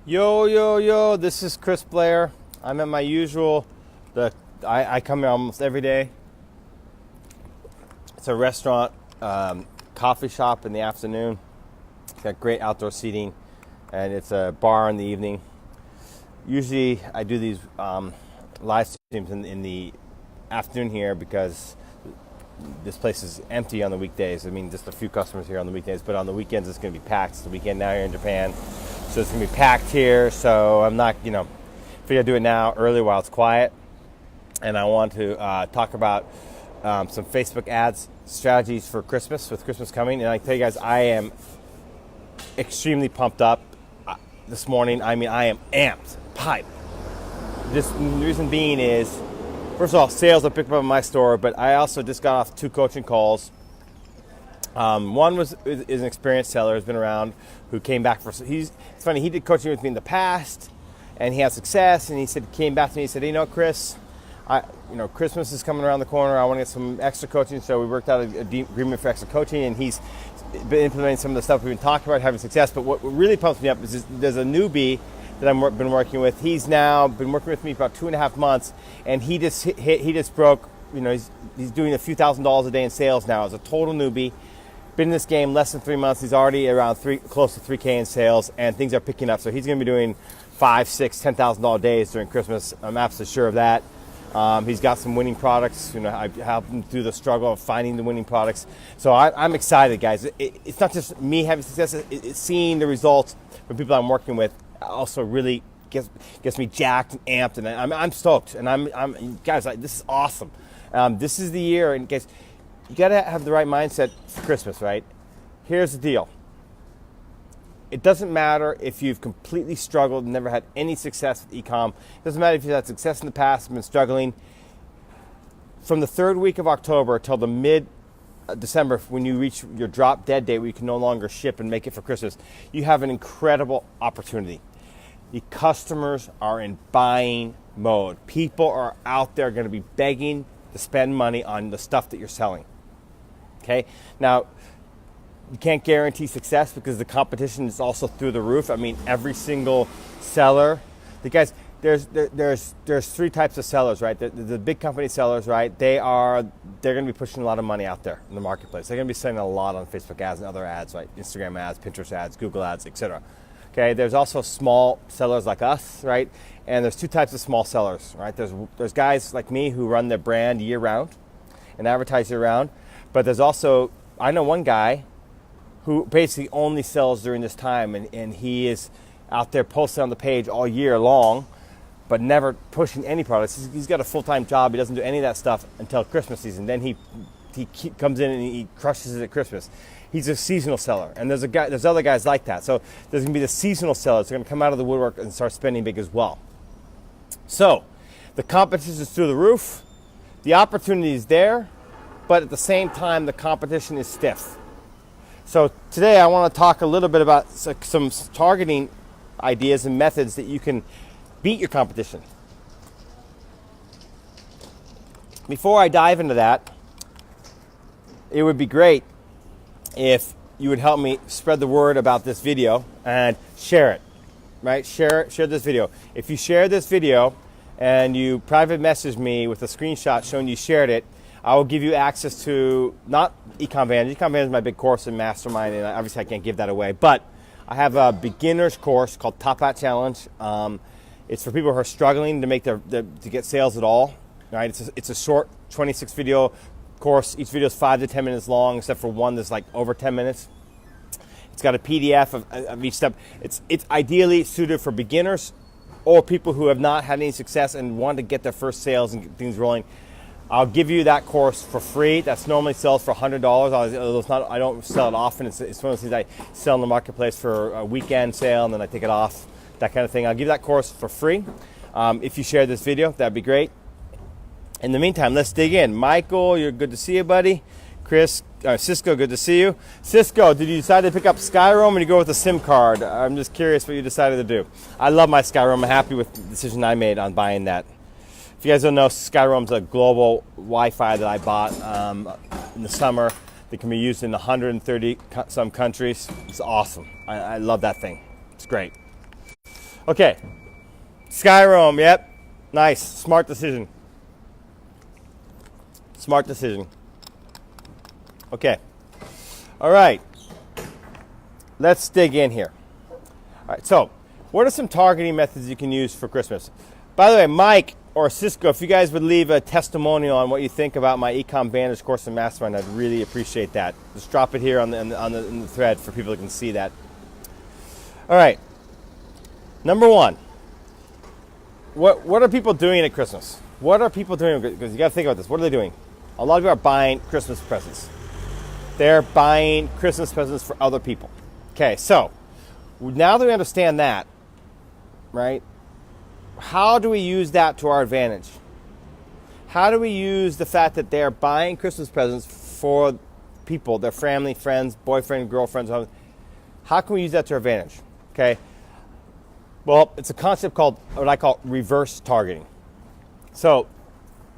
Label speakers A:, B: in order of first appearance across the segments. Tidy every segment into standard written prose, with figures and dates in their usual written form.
A: Yo, this is Chris Blair. I'm at my usual, I come here almost every day. It's a restaurant, coffee shop in the afternoon. It's got great outdoor seating, and it's a bar in the evening. Usually I do these live streams in the afternoon here because this place is empty on the weekdays. I mean, just a few customers here on the weekdays, but on the weekends it's going to be packed. It's the weekend now here in Japan, so it's going to be packed here. So I'm not, figure I'd do it now early while it's quiet. And I want to talk about some Facebook ads strategies for Christmas, with Christmas coming. And I tell you guys, I am extremely pumped up this morning. I mean, I am amped, hyped. The reason being is, first of all, sales I picked up in my store, but I also just got off 2 coaching calls. One is an experienced seller who's been around, who came back for. It's funny, he did coaching with me in the past, and he had success. And he came back to me. He said, Chris, Christmas is coming around the corner. I want to get some extra coaching. So we worked out an agreement for extra coaching, and he's been implementing some of the stuff we've been talking about, having success. But what really pumps me up is there's a newbie that I've been working with. He's now been working with me for about 2.5 months, and he just broke. He's doing a few $1,000s a day in sales now as a total newbie. Been in this game less than 3 months. He's already around close to 3K in sales, and things are picking up. So he's going to be doing $5,000, $6,000, $10,000 days during Christmas. I'm absolutely sure of that. He's got some winning products. I helped him through the struggle of finding the winning products. So I'm excited, guys. It's not just me having success. It's seeing the results from people I'm working with also really gets me jacked and amped, and I'm stoked. And I'm guys, this is awesome. This is the year, and guys, you got to have the right mindset for Christmas, right? Here's the deal. It doesn't matter if you've completely struggled and never had any success with ecom. It doesn't matter if you've had success in the past and been struggling. From the 3rd week of October till the mid-December, when you reach your drop dead date where you can no longer ship and make it for Christmas, you have an incredible opportunity. The customers are in buying mode. People are out there going to be begging to spend money on the stuff that you're selling. Okay? Now, you can't guarantee success because the competition is also through the roof. I mean, every single seller, guys, there's 3 types of sellers, right? The big company sellers, right? They're going to be pushing a lot of money out there in the marketplace. They're going to be spending a lot on Facebook ads and other ads, right? Instagram ads, Pinterest ads, Google ads, etc. Okay, there's also small sellers like us, right? And there's 2 types of small sellers, right? There's guys like me who run their brand year round and advertise year round, but there's also, I know one guy who basically only sells during this time, and he is out there posting on the page all year long, but never pushing any products. He's got a full-time job. He doesn't do any of that stuff until Christmas season. Then he comes in and he crushes it at Christmas. He's a seasonal seller, and there's other guys like that. So there's going to be the seasonal sellers. They're going to come out of the woodwork and start spending big as well. So the competition is through the roof. The opportunity is there, but at the same time, the competition is stiff. So today I want to talk a little bit about some targeting ideas and methods that you can beat your competition. Before I dive into that, it would be great if you would help me spread the word about this video and share it, right? Share this video. If you share this video and you private message me with a screenshot showing you shared it, I will give you access to, not Ecom Vantage. Ecom Vantage is my big course in Mastermind, and obviously I can't give that away. But I have a beginner's course called Top Hat Challenge. It's for people who are struggling to make to get sales at all. Right? It's a short 26 video course. Each video is 5 to 10 minutes long, except for one that's like over 10 minutes. It's got a PDF of each step. It's ideally suited for beginners or people who have not had any success and want to get their first sales and get things rolling. I'll give you that course for free. That's normally sells for $100. I don't sell it often. It's one of those things I sell in the marketplace for a weekend sale, and then I take it off, that kind of thing. I'll give you that course for free. If you share this video, that'd be great. In the meantime, let's dig in. Michael, you're good to see you, buddy. Chris, Cisco, good to see you. Cisco, did you decide to pick up Skyroam or you go with a SIM card? I'm just curious what you decided to do. I love my Skyroam. I'm happy with the decision I made on buying that. If you guys don't know, Skyroam's a global Wi-Fi that I bought in the summer that can be used in 130 some countries. It's awesome. I love that thing. It's great. Okay. Skyrim, yep. Nice. Smart decision. Smart decision. Okay. All right. Let's dig in here. All right. So, what are some targeting methods you can use for Christmas? By the way, Mike or Cisco, if you guys would leave a testimonial on what you think about my Ecom Vantage course and Mastermind, I'd really appreciate that. Just drop it here in the thread for people who can see that. All right. Number one. What are people doing at Christmas? What are people doing? Because you got to think about this. What are they doing? A lot of people are buying Christmas presents. They're buying Christmas presents for other people. Okay, so now that we understand that, right, how do we use that to our advantage? How do we use the fact that they're buying Christmas presents for people, their family, friends, boyfriend, girlfriends? How can we use that to our advantage? Okay. Well, it's a concept called what I call reverse targeting. So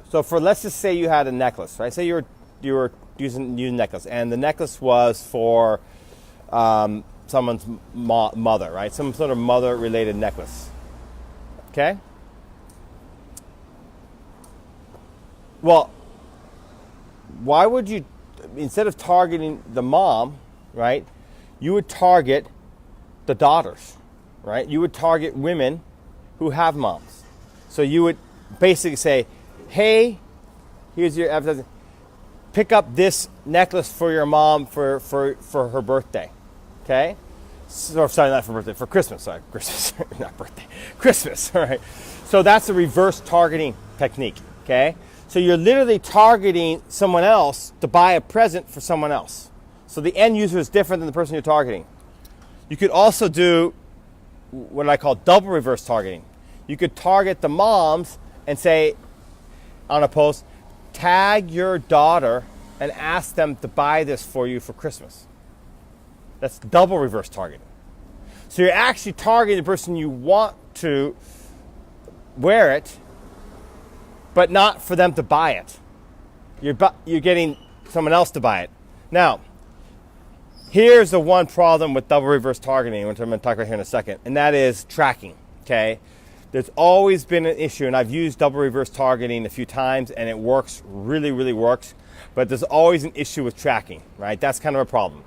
A: for, let's just say you had a necklace, right? Say you were using a necklace, and the necklace was for someone's mother, right? Some sort of mother-related necklace. Okay? Well, why would you, instead of targeting the mom, right, you would target the daughters, right? You would target women who have moms. So you would basically say, hey, here's your advertising. Pick up this necklace for your mom for her birthday. Okay? Sorry, not for birthday, for Christmas. Sorry, Christmas, not birthday. Christmas, all right. So that's a reverse targeting technique, okay? So you're literally targeting someone else to buy a present for someone else. So the end user is different than the person you're targeting. You could also do what I call double reverse targeting. You could target the moms and say on a post, tag your daughter and ask them to buy this for you for Christmas. That's double reverse targeting. So you're actually targeting the person you want to wear it, but not for them to buy it. You're getting someone else to buy it. Now, here's the one problem with double reverse targeting, which I'm going to talk about here in a second, and that is tracking, okay? There's always been an issue, and I've used double reverse targeting a few times, and it works, really, really works, but there's always an issue with tracking, right? That's kind of a problem.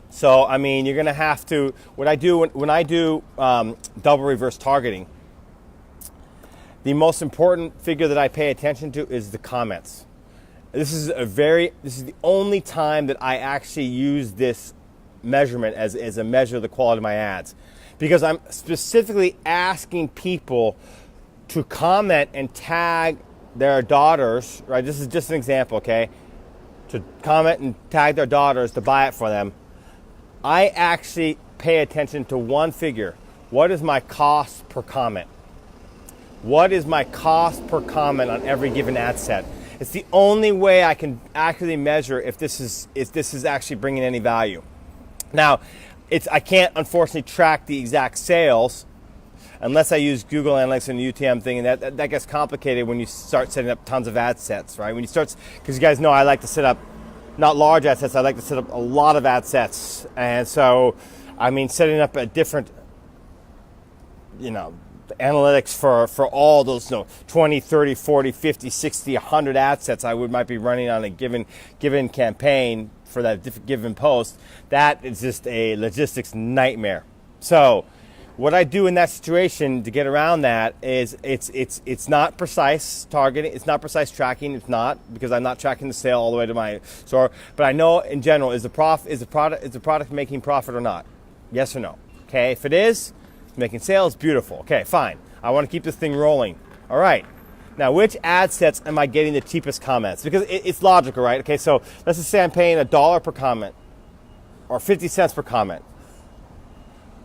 A: So, I mean, you're going to have to, when I do double reverse targeting, the most important figure that I pay attention to is the comments. This is the only time that I actually use this measurement as a measure of the quality of my ads, because I'm specifically asking people to comment and tag their daughters, right? This is just an example, okay? To comment and tag their daughters to buy it for them. I actually pay attention to one figure. What is my cost per comment? What is my cost per comment on every given ad set? It's the only way I can accurately measure if this is actually bringing any value. Now, I can't unfortunately track the exact sales unless I use Google Analytics and the UTM thing, and that gets complicated when you start setting up tons of ad sets, right? When you start, because you guys know I like to set up not large ad sets, I like to set up a lot of ad sets. And so, I mean, setting up a different, analytics for all those 20, 30, 40, 50, 60, 100 ad sets might be running on a given campaign for that given post. That is just a logistics nightmare. So what I do in that situation to get around that is it's not precise targeting, it's not precise tracking, it's not, because I'm not tracking the sale all the way to my store, but I know in general, is the product making profit or not? Yes or no? Okay, if it is, making sales, beautiful. Okay, fine. I want to keep this thing rolling. All right. Now, which ad sets am I getting the cheapest comments? Because it's logical, right? Okay, so let's just say I'm paying $1 per comment or 50 cents per comment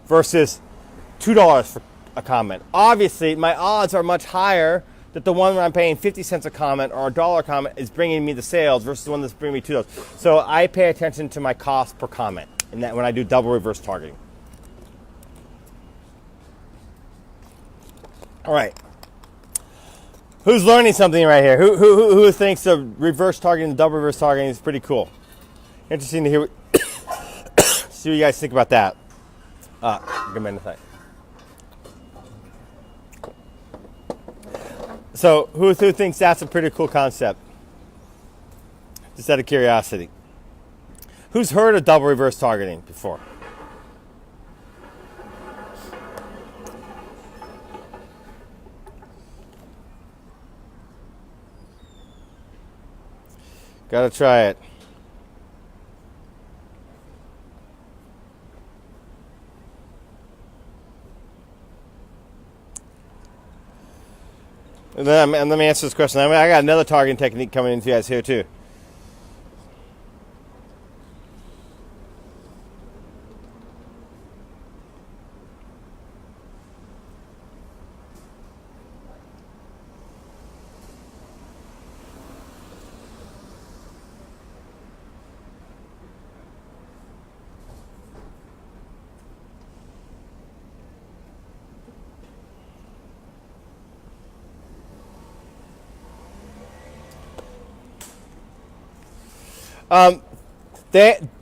A: versus $2 for a comment. Obviously, my odds are much higher that the one where I'm paying 50 cents a comment or $1 a comment is bringing me the sales versus the one that's bringing me $2. So I pay attention to my cost per comment in that when I do double reverse targeting. All right. Who's learning something right here? Who thinks of reverse targeting, double reverse targeting is pretty cool? Interesting to hear see what you guys think about that. Good man, So who thinks that's a pretty cool concept? Just out of curiosity. Who's heard of double reverse targeting before? Gotta try it. And let me answer this question. I got another targeting technique coming into you guys here too.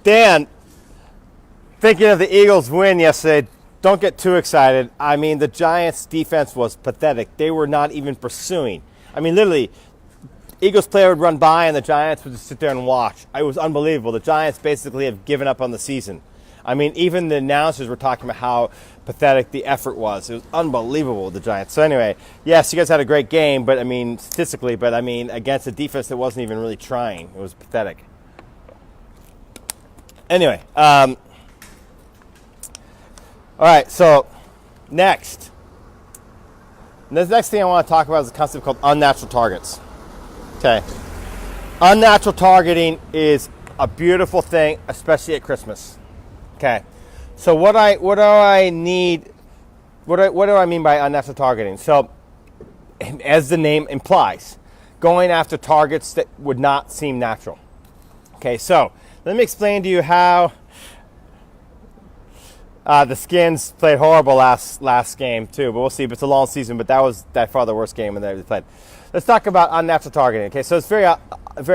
A: Dan, thinking of the Eagles' win yesterday, don't get too excited. I mean, the Giants' defense was pathetic. They were not even pursuing. I mean, literally, Eagles player would run by and the Giants would just sit there and watch. It was unbelievable. The Giants basically have given up on the season. I mean, even the announcers were talking about how pathetic the effort was. It was unbelievable with the Giants. So anyway, yes, you guys had a great game, but I mean, statistically, but I mean, against a defense that wasn't even really trying. It was pathetic. Anyway, all right, so next. The next thing I want to talk about is a concept called unnatural targets. Okay. Unnatural targeting is a beautiful thing, especially at Christmas. Okay. So what do I mean by unnatural targeting? So as the name implies, going after targets that would not seem natural. Okay, so let me explain to you how the Skins played horrible last game too, but we'll see. But it's a long season, but that was by far the worst game they played. Let's talk about unnatural targeting. Okay, so it's very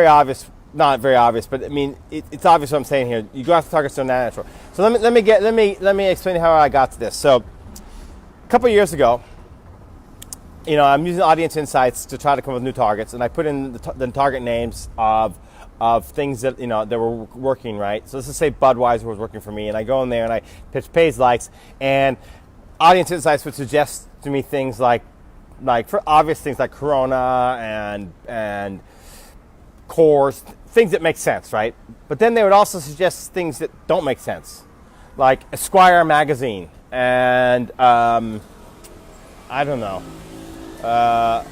A: obvious, not very obvious, but I mean it's obvious what I'm saying here. You go after targets that are not natural. So let me explain how I got to this. So a couple of years ago, you know, I'm using audience insights to try to come up with new targets, and I put in the target names of things that, you know, that were working, right? So let's just say Budweiser was working for me, and I go in there and I pitch page likes, and audience insights would suggest to me things like for obvious things like Corona and Coors, things that make sense, right? But then they would also suggest things that don't make sense, like Esquire magazine and I don't know,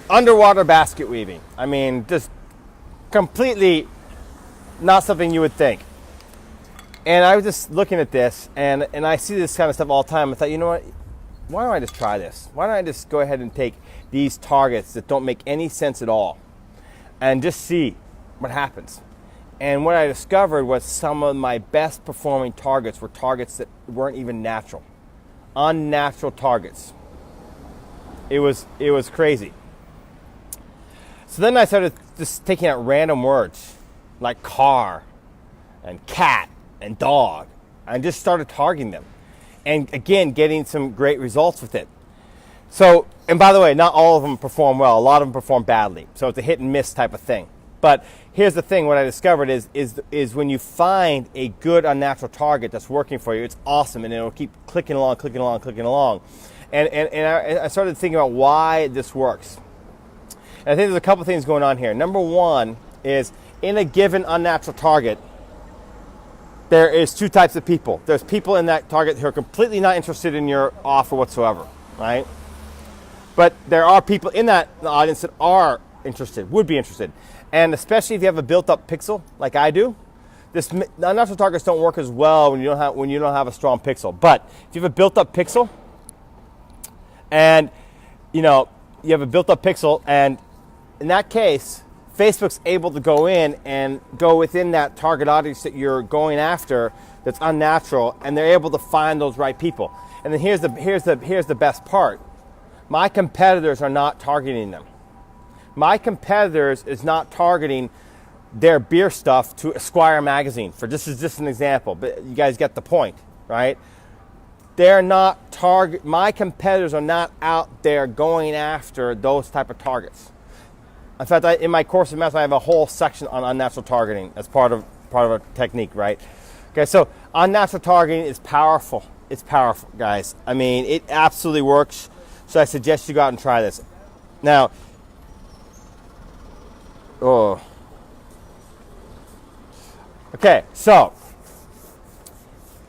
A: underwater basket weaving. I mean, just completely not something you would think. And I was just looking at this, and I see this kind of stuff all the time. I thought, you know what? Why don't I just try this? Why don't I just go ahead and take these targets that don't make any sense at all and just see what happens? And what I discovered was some of my best performing targets were targets that weren't even natural. Unnatural targets. It was crazy. So then I started just taking out random words like car and cat and dog, and just started targeting them. And again, getting some great results with it. So, and by the way, not all of them perform well. A lot of them perform badly. So it's a hit and miss type of thing. But here's the thing, what I discovered is when you find a good unnatural target that's working for you, it's awesome, and it'll keep clicking along. And I started thinking about why this works. And I think there's a couple things going on here. Number one is, in a given unnatural target, there is two types of people. There's people in that target who are completely not interested in your offer whatsoever, right? But there are people in that audience that are interested, would be interested. And especially if you have a built-up pixel, like I do, unnatural targets don't work as well when you don't have a strong pixel. But if you have a built-up pixel, and you know you have a built-up pixel, and in that case, Facebook's able to go in and go within that target audience that you're going after that's unnatural, and they're able to find those right people. And then here's the best part. My competitors are not targeting them. My competitors is not targeting their beer stuff to Esquire magazine. This is just an example, but you guys get the point, right? They're not my competitors are not out there going after those type of targets. In fact, in my course of math, I have a whole section on unnatural targeting as part of a technique, right? Okay, so unnatural targeting is powerful. It's powerful, guys. I mean, it absolutely works. So I suggest you go out and try this. Now, okay, so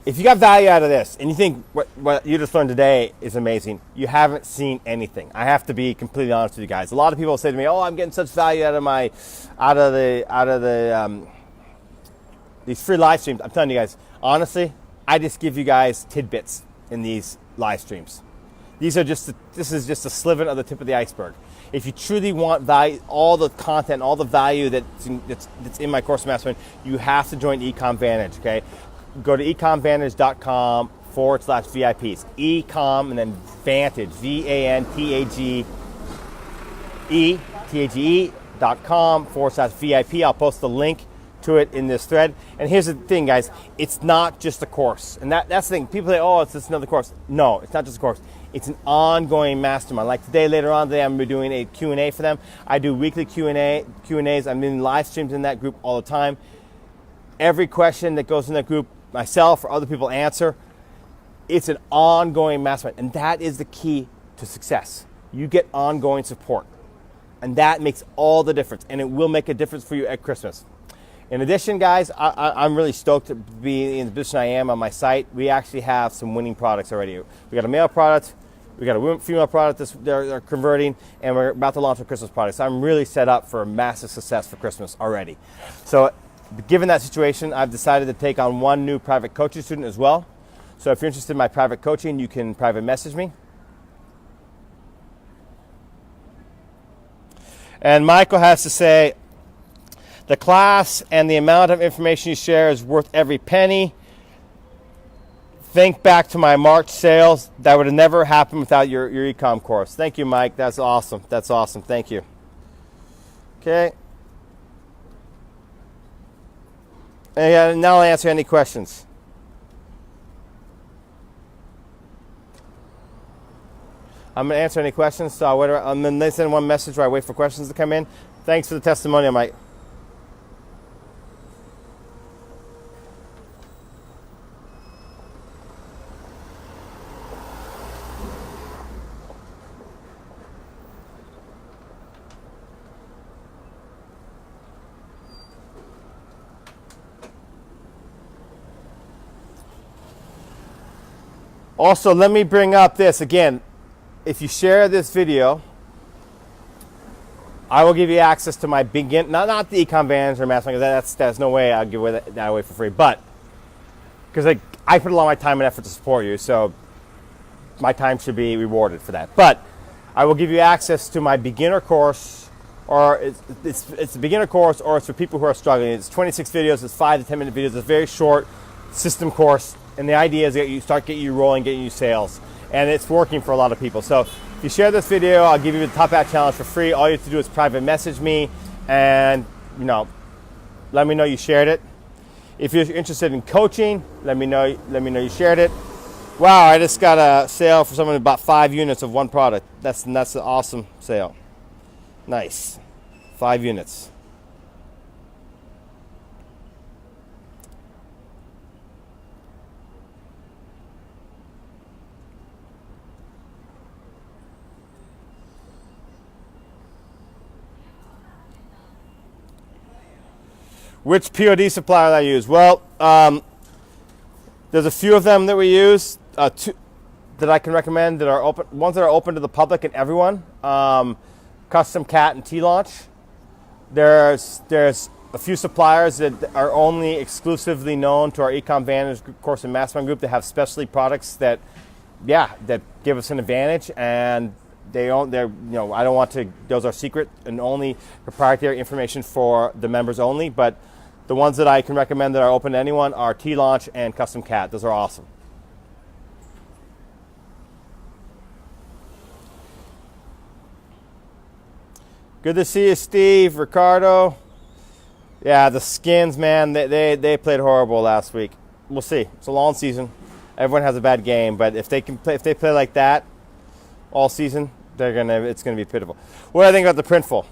A: if you got value out of this and you think what you just learned today is amazing, you haven't seen anything. I have to be completely honest with you guys. A lot of people say to me, "Oh, I'm getting such value out of these free live streams." I'm telling you guys, honestly, I just give you guys tidbits in these live streams. This is just a sliver of the tip of the iceberg. If you truly want value, all the content, all the value that's in my course of mastermind, you have to join Ecom Vantage, okay? Go to ecomvantage.com/VIPs. Ecom and then Vantage, VANTAGE.com/VIP. I'll post the link to it in this thread. And here's the thing, guys. It's not just a course. And that's the thing. People say, oh, it's just another course. No, it's not just a course. It's an ongoing mastermind. Like later on today, I'm going to be doing a Q&A for them. I do weekly Q&As. I'm in live streams in that group all the time. Every question that goes in that group, myself or other people answer. It's an ongoing mastermind. And that is the key to success. You get ongoing support. And that makes all the difference. And it will make a difference for you at Christmas. In addition, guys, I'm really stoked to be in the position I am on my site. We actually have some winning products already. We got a male product, we got a female product they're converting, and we're about to launch a Christmas product. So I'm really set up for a massive success for Christmas already. So given that situation, I've decided to take on one new private coaching student as well. So if you're interested in my private coaching, you can private message me. And Michael has to say, the class and the amount of information you share is worth every penny. Think back to my March sales. That would have never happened without your ecom course. Thank you, Mike. That's awesome. That's awesome. Thank you. Okay. And now I'll answer any questions. I'm going to answer any questions. So I'm going to send one message while I wait for questions to come in. Thanks for the testimonial, Mike. Also, let me bring up this again. If you share this video, I will give you access to my not the Ecom Vantage or Mastermind, because that's no way I'll give that away for free. But because I put a lot of my time and effort to support you, so my time should be rewarded for that. But I will give you access to my beginner course, or it's a beginner course, or it's for people who are struggling. It's 26 videos. It's 5 to 10 minute videos. It's a very short system course. And the idea is that you get you rolling, getting you sales. And it's working for a lot of people. So if you share this video, I'll give you the Top Hat Challenge for free. All you have to do is private message me and, let me know you shared it. If you're interested in coaching, let me know you shared it. Wow, I just got a sale for someone who bought 5 units of one product. That's an awesome sale. Nice. 5 units. Which POD supplier I use? Well, there's a few of them that we use, two that I can recommend that are open. Ones that are open to the public and everyone. Custom Cat and T-Launch. There's a few suppliers that are only exclusively known to our Ecom Vantage course and Mastermind group that have specialty products that give us an advantage, and I don't want to, those are secret and only proprietary information for the members only, but the ones that I can recommend that are open to anyone are T-Launch and Custom Cat. Those are awesome. Good to see you, Steve, Ricardo. Yeah, the Skins, man, they played horrible last week. We'll see. It's a long season. Everyone has a bad game, but if they play like that all season, it's gonna be pitiful. What do I think about the Printful?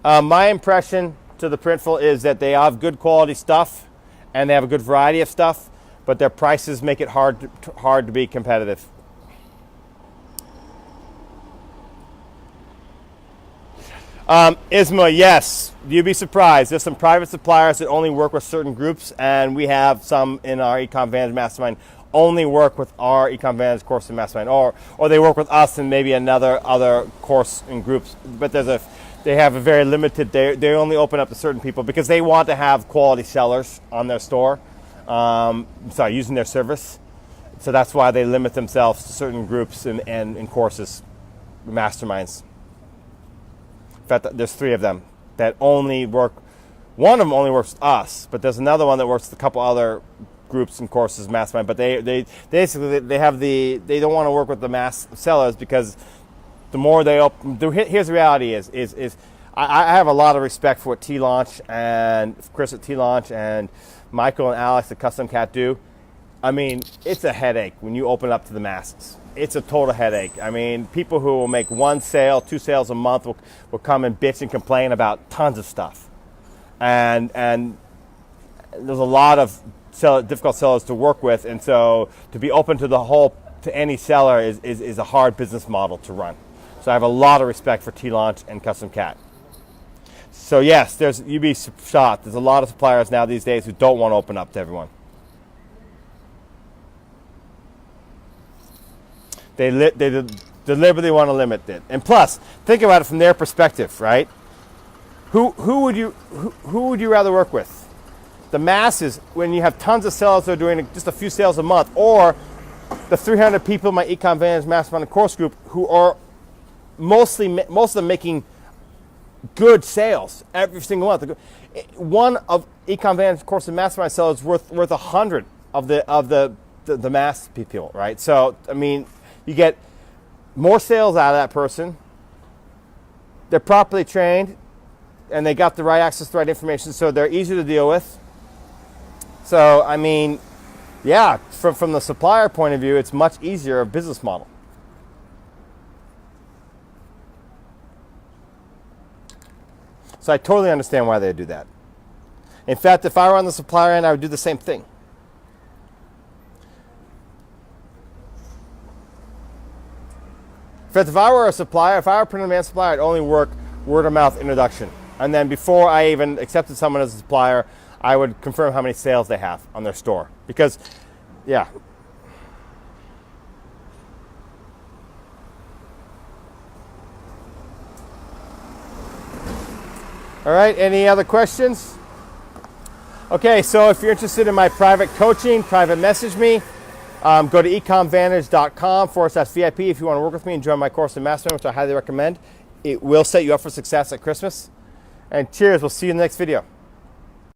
A: My impression to the Printful is that they have good quality stuff and they have a good variety of stuff, but their prices make it hard to be competitive. Isma, yes, you'd be surprised. There's some private suppliers that only work with certain groups, and we have some in our Ecom Vantage Mastermind only work with our Ecom Vantage course and Mastermind, or they work with us and maybe other course and groups. But they have a very limited. They only open up to certain people because they want to have quality sellers on their store. Using their service. So that's why they limit themselves to certain groups and courses, masterminds. In fact, there's 3 of them that only work. One of them only works with us, but there's another one that works with a couple other groups and courses, mastermind. But they basically they don't want to work with the mass sellers because the more they open. Here's the reality: is I have a lot of respect for what T-Launch and Chris at T-Launch and Michael and Alex at Custom Cat do. I mean, it's a headache when you open up to the masses. It's a total headache. I mean, people who will make 1 sale, 2 sales a month will come and bitch and complain about tons of stuff. And there's a lot of difficult sellers to work with, and so to be open to any seller is a hard business model to run. So I have a lot of respect for T-Launch and Custom Cat. So yes, you'd be shocked. There's a lot of suppliers now these days who don't want to open up to everyone. They deliberately want to limit it. And plus, think about it from their perspective, right? Who would you rather work with? The masses, when you have tons of sellers that are doing just a few sales a month, or the 300 people in my Ecom Vantage Mastermind course group who are most of them making good sales every single month. One of Ecom Vantage course and Mastermind sellers is worth 100 of the mass people, right? So I mean, you get more sales out of that person. They're properly trained, and they got the right access to the right information, so they're easy to deal with. So I mean, yeah, from the supplier point of view, it's much easier a business model. So I totally understand why they do that. In fact, if I were on the supplier end, I would do the same thing. In fact, if I were a supplier, if I were a print-on-demand supplier, I'd only work word-of-mouth introduction. And then before I even accepted someone as a supplier, I would confirm how many sales they have on their store. Because, yeah. All right, any other questions? Okay, so if you're interested in my private coaching, private message me. Go to ecomvantage.com/VIP if you want to work with me and join my course in Mastermind, which I highly recommend. It will set you up for success at Christmas. And cheers, we'll see you in the next video.